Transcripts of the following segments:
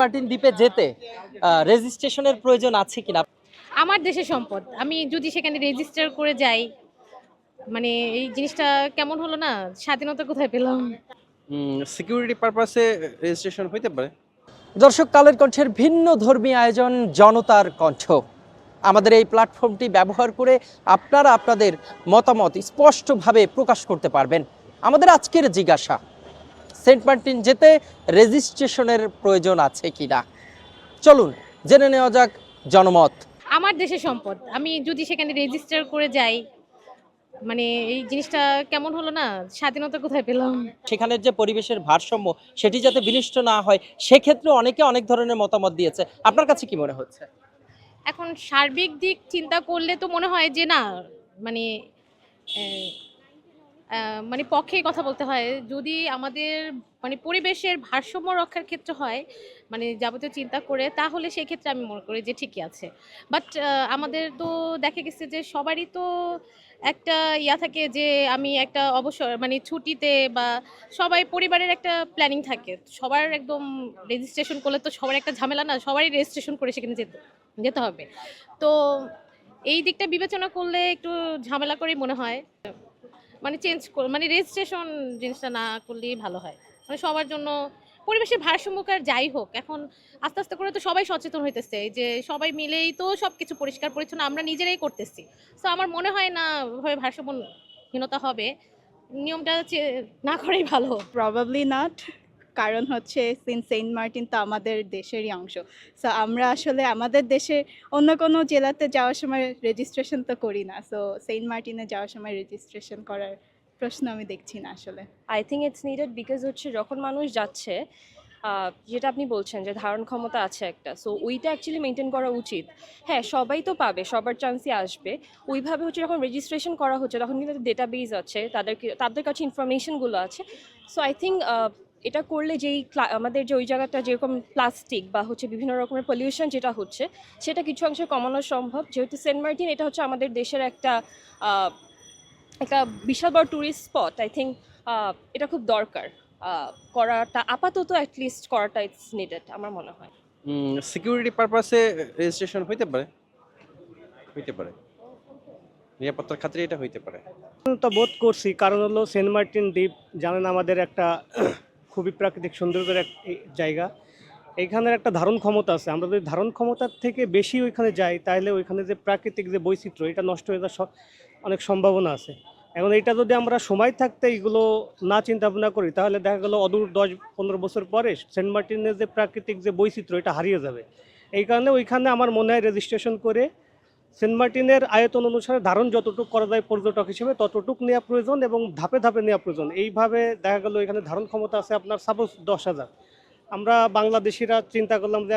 Martin দ্বীপে যেতে রেজিস্ট্রেশনের প্রয়োজন আছে কিনা? আমার দেশের সম্পদ, আমি যদি সেখানে রেজিস্টার করে যাই, মানে এই জিনিসটা কেমন হলো না, স্বাধীনতা কোথায় পেলাম? সিকিউরিটি পারপাসে রেজিস্ট্রেশন হইতে পারে। দর্শক, কালের কণ্ঠের ভিন্ন ধর্মী আয়োজন জনতার কণ্ঠ। আমাদের এই প্ল্যাটফর্মটি ব্যবহার করে আপনারা আপনাদের মতামত স্পষ্টভাবে প্রকাশ করতে পারবেন। আমাদের আজকের জিজ্ঞাসা, সেন্ট মার্টিন যেতে রেজিস্ট্রেশনের প্রয়োজন আছে কিনা। চলুন জেনে নেওয়া যাক জনমত। আমার দেশের সম্পদ, আমি যদি সেখানে রেজিস্টার করে যাই, মানে এই জিনিসটা কেমন হলো না, স্বাধীনতা কোথায় পেলাম? সেখানের যে পরিবেশের ভারসাম্য সেটি যাতে বিনষ্ট না হয়, সেক্ষেত্রে অনেকে অনেক ধরনের মতামত দিয়েছে। আপনার কাছে কি মনে হচ্ছে? এখন সার্বিক দিক চিন্তা করলে তো মনে হয় যে না, মানে আহ, মানে পক্ষেই কথা বলতে হয়। যদি আমাদের মানে পরিবেশের ভারসাম্য রক্ষার ক্ষেত্রে হয়, মানে যাবতীয় চিন্তা করে, তাহলে সেই ক্ষেত্রে আমি মনে করি যে ঠিকই আছে। বাট আমাদের তো দেখা গেছে যে সবারই তো একটা ইয়া থাকে যে আমি একটা অবসর মানে ছুটিতে বা সবাই পরিবারের একটা প্ল্যানিং থাকে, সবার একদম রেজিস্ট্রেশন করলে তো সবার একটা ঝামেলা না, সবারই রেজিস্ট্রেশন করে সেখানে যেতে যেতে হবে। তো এই দিকটা বিবেচনা করলে একটু ঝামেলা করেই মনে হয়, মানে মানে রেজিস্ট্রেশন জিনিসটা না করলেই ভালো হয়। মানে সবার জন্য পরিবেশের ভারসাম্যকার যাই হোক, এখন আস্তে আস্তে করে তো সবাই সচেতন হইতেছে, এই যে সবাই মিলেই তো সবকিছু পরিষ্কার পরিচ্ছন্ন আমরা নিজেরাই করতেছি। তো আমার মনে হয় না ওইভাবে ভারসাম্যহীনতা হবে, নিয়মটা না করাই ভালো। Probably not. কারণ হচ্ছে সেন্ট মার্টিন তো আমাদের দেশেরই অংশ। সো আমরা আসলে আমাদের দেশে অন্য কোনো জেলাতে যাওয়ার সময় রেজিস্ট্রেশন তো করি না। সো সেন্ট মার্টিনে যাওয়ার সময় রেজিস্ট্রেশন করার প্রশ্ন আমি দেখছি না আসলে। I think it's needed because হচ্ছে যখন মানুষ যাচ্ছে, যেটা আপনি বলছেন যে ধারণ ক্ষমতা আছে একটা, সো ওইটা অ্যাকচুয়ালি মেনটেন করা উচিত। হ্যাঁ, সবাই তো পাবে, সবার চান্সই আসবে। ওইভাবে হচ্ছে যখন রেজিস্ট্রেশন করা হচ্ছে তখন কিন্তু ডেটাবেস আছে, তাদের কাছে ইনফরমেশনগুলো আছে। সো আই থিঙ্ক এটা করলে আমাদের যে ওই জায়গাটা যেরকম প্লাস্টিক বা হচ্ছে বিভিন্ন রকমের পলিউশন যেটা হচ্ছে, সেটা কিছু অংশে কমানো সম্ভব। যেহেতু সেন্ট মার্টিন এটা হচ্ছে আমাদের দেশের একটা আহ, একটা বিশাল বড় ট্যুরিস্ট স্পট, আই থিঙ্ক এটা খুব দরকার করাটা, আপাতত অ্যাটলিস্ট করাটা ইটস নিডেড আমার মনে হয়। সিকিউরিটি পারপাসে রেজিস্ট্রেশন হইতে পারে, হইতে পারে, নিরাপত্তার খাতিরে এটা হইতে পারে। তো বোধ করছি, কারণ হলো সেন্ট মার্টিন দ্বীপ জানেন আমাদের একটা খুবই প্রাকৃতিক সৌন্দর্যের এক জায়গা। এইখানের একটা ধারণ ক্ষমতা আছে, আমরা যদি ধারণ ক্ষমতার থেকে বেশি ওইখানে যাই তাহলে ওইখানে যে প্রাকৃতিক যে বৈচিত্র্য এটা নষ্ট হয়ে যাওয়ার অনেক সম্ভাবনা আছে। এখন এইটা যদি আমরা সময় থাকতে এগুলো না চিন্তা ভাবনা করি তাহলে দেখা গেলো অদূর 10-15 বছর পরে সেন্ট মার্টিনের যে প্রাকৃতিক যে বৈচিত্র্য এটা হারিয়ে যাবে। এই কারণে ওইখানে আমার মনে হয় রেজিস্ট্রেশন করে সেন্ট মার্টিনের আয়তন অনুসারে ধারণ যতটুকু করা যায় পর্যটক হিসেবে ততটুকু নেওয়া প্রয়োজন এবং ধাপে ধাপে নেওয়া প্রয়োজন। এইভাবে দেখা গেল এখানে ধারণ ক্ষমতা আছে আপনার সাপোজ 10,000। আমরা বাংলাদেশিরা চিন্তা করলাম যে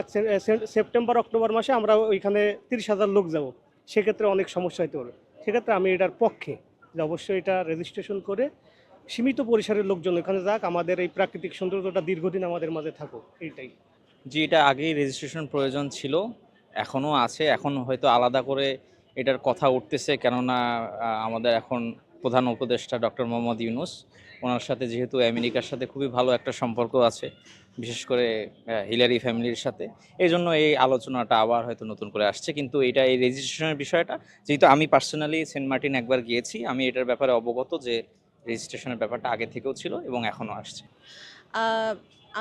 সেপ্টেম্বর অক্টোবর মাসে আমরা ওইখানে 30,000 লোক যাব, সেক্ষেত্রে অনেক সমস্যা হতে পারে। সেক্ষেত্রে আমি এটার পক্ষে যে অবশ্যই এটা রেজিস্ট্রেশন করে সীমিত পরিসরের লোকজন এখানে যাক, আমাদের এই প্রাকৃতিক সৌন্দর্যটা দীর্ঘদিন আমাদের মাঝে থাকুক, এইটাই। জি, এটা আগেই রেজিস্ট্রেশন প্রয়োজন ছিল, এখনও আছে। এখন হয়তো আলাদা করে এটার কথা উঠতেছে, কেননা আমাদের এখন প্রধান উপদেষ্টা ডক্টর মোহাম্মদ ইউনূস, ওনার সাথে যেহেতু আমেরিকার সাথে খুবই ভালো একটা সম্পর্ক আছে, বিশেষ করে হিলারি ফ্যামিলির সাথে, এই জন্য এই আলোচনাটা আবার হয়তো নতুন করে আসছে। কিন্তু এটা এই রেজিস্ট্রেশনের বিষয়টা, যেহেতু আমি পার্সোনালি সেন্ট মার্টিন একবার গিয়েছি, আমি এটার ব্যাপারে অবগত যে রেজিস্ট্রেশনের ব্যাপারটা আগে থেকেও ছিল এবং এখনও আসছে।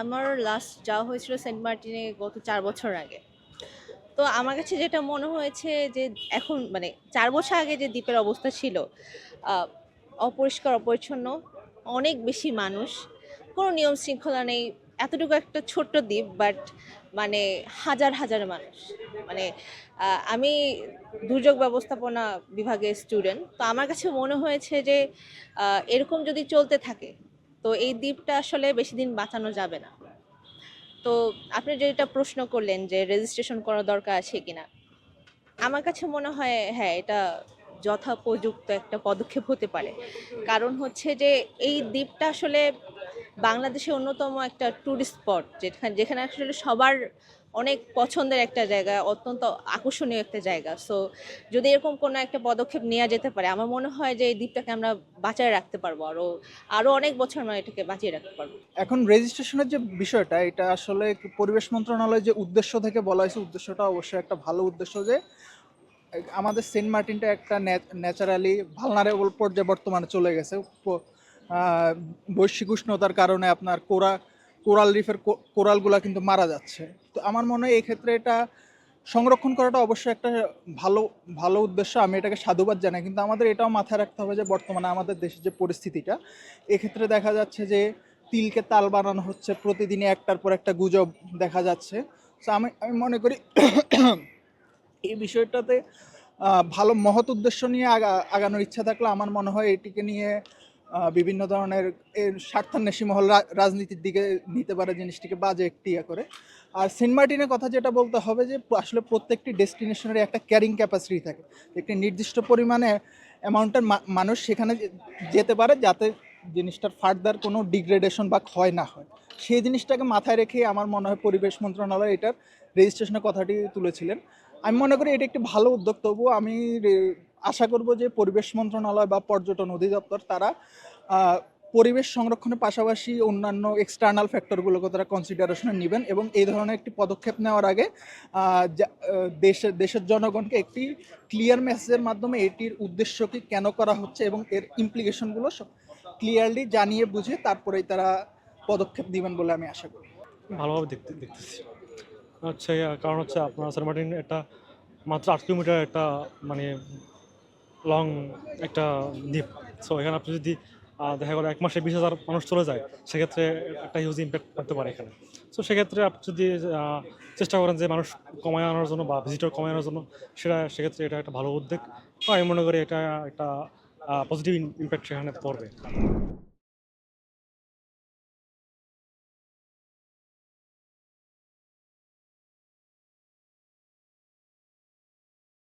আমার লাস্ট যাওয়া হয়েছিল সেন্ট মার্টিনে গত 4 বছর আগে। তো আমার কাছে যেটা মনে হয়েছে যে এখন মানে 4 বছর আগে যে দ্বীপের অবস্থা ছিল, আহ, অপরিষ্কার অপরিচ্ছন্ন, অনেক বেশি মানুষ, কোনো নিয়ম শৃঙ্খলা নেই। এতটুকু একটা ছোট্ট দ্বীপ, বাট মানে হাজার হাজার মানুষ। মানে আমি দুর্যোগ ব্যবস্থাপনা বিভাগের স্টুডেন্ট, তো আমার কাছে মনে হয়েছে যে এরকম যদি চলতে থাকে তো এই দ্বীপটা আসলে বেশি দিন বাঁচানো যাবে না। তো আপনি যেটা প্রশ্ন করলেন যে রেজিস্ট্রেশন করা দরকার আছে কিনা, আমার কাছে মনে হয় হ্যাঁ, এটা যথোপযুক্ত একটা পদক্ষেপ হতে পারে। কারণ হচ্ছে যে এই দ্বীপটা আসলে বাংলাদেশের অন্যতম একটা ট্যুরিস্ট স্পট, যেখানে যেখানে আসলে সবার অনেক পছন্দের একটা জায়গা, অত্যন্ত আকর্ষণীয় একটা জায়গা। সো যদি এরকম কোনো একটা পদক্ষেপ নেওয়া যেতে পারে, আমার মনে হয় যে এই দ্বীপটাকে আমরা বাঁচায় রাখতে পারবো, আরো অনেক বছর আমরা এটাকে বাঁচিয়ে রাখতে পারবো। এখন রেজিস্ট্রেশনের যে বিষয়টা, এটা আসলে পরিবেশ মন্ত্রণালয়ের যে উদ্দেশ্য থেকে বলা হয়েছে, উদ্দেশ্যটা অবশ্যই একটা ভালো উদ্দেশ্য, যে আমাদের সেন্ট মার্টিনটা একটা ন্যাচারালি ভালনারেবল পর্যায়ে বর্তমানে চলে গেছে। বৈশ্বিক উষ্ণতার কারণে আপনার কোরাল রিফের কোরালগুলা কিন্তু মারা যাচ্ছে। তো আমার মনে হয় এই ক্ষেত্রে এটা সংরক্ষণ করাটা অবশ্যই একটা ভালো ভালো উদ্দেশ্য, আমি এটাকে সাধুবাদ জানাই। কিন্তু আমাদের এটাও মাথায় রাখতে হবে যে বর্তমানে আমাদের দেশের যে পরিস্থিতিটা, এক্ষেত্রে দেখা যাচ্ছে যে তিলকে তাল বানানো হচ্ছে, প্রতিদিনই একটার পর একটা গুজব দেখা যাচ্ছে। তো আমি আমি মনে করি এই বিষয়টাতে ভালো মহৎ উদ্দেশ্য নিয়ে আগানোর ইচ্ছা থাকলে আমার মনে হয় এটিকে নিয়ে বিভিন্ন ধরনের স্বার্থান্বেষী মহল রাজনীতির দিকে নিতে পারে জিনিসটিকে, বাজে একটি করে। আর সেন্ট মার্টিনের কথা যেটা বলতে হবে, যে আসলে প্রত্যেকটি ডেস্টিনেশনের একটা ক্যারিং ক্যাপাসিটি থাকে, একটি নির্দিষ্ট পরিমাণে অ্যামাউন্টের মানুষ সেখানে যেতে পারে, যাতে জিনিসটার ফার্দার কোনো ডিগ্রেডেশন বা ক্ষয় না হয়। সেই জিনিসটাকে মাথায় রেখে আমার মনে হয় পরিবেশ মন্ত্রণালয় এটার রেজিস্ট্রেশনের কথাটি তুলেছিলেন। আমি মনে করি এটা একটি ভালো উদ্যোগ। তবুও আমি আশা করব যে পরিবেশ মন্ত্রণালয় বা পর্যটন অধিদপ্তর তারা পরিবেশ সংরক্ষণের পাশাপাশি অন্যান্য এক্সটার্নাল ফ্যাক্টরগুলোকে তারা কনসিডারেশনে নেবেন, এবং এই ধরনের একটি পদক্ষেপ নেওয়ার আগে দেশের জনগণকে একটি ক্লিয়ার মেসেজের মাধ্যমে এটির উদ্দেশ্য কি, কেন করা হচ্ছে এবং এর ইমপ্লিকেশনগুলো ক্লিয়ারলি জানিয়ে বুঝে তারপরেই তারা পদক্ষেপ দিবেন বলে আমি আশা করি। ভালোভাবে দেখতেছি হচ্ছে, কারণ হচ্ছে আপনার সেন্ট মার্টিন একটা মাত্র 8 কিলোমিটার একটা মানে লং একটা দ্বীপ। সো এখানে আপনি যদি দেখা গেলো 1 মাসে 20,000 মানুষ চলে যায়, সেক্ষেত্রে একটা হিউজ ইম্প্যাক্ট পড়তে পারে এখানে। সো সেক্ষেত্রে আপনি যদি চেষ্টা করেন যে মানুষ কমায় আনার জন্য বা ভিজিটর কমায় আনার জন্য, সেক্ষেত্রে এটা একটা ভালো উদ্যোগ। তো আমি মনে করি এটা একটা পজিটিভ ইম্প্যাক্ট সেখানে পড়বে।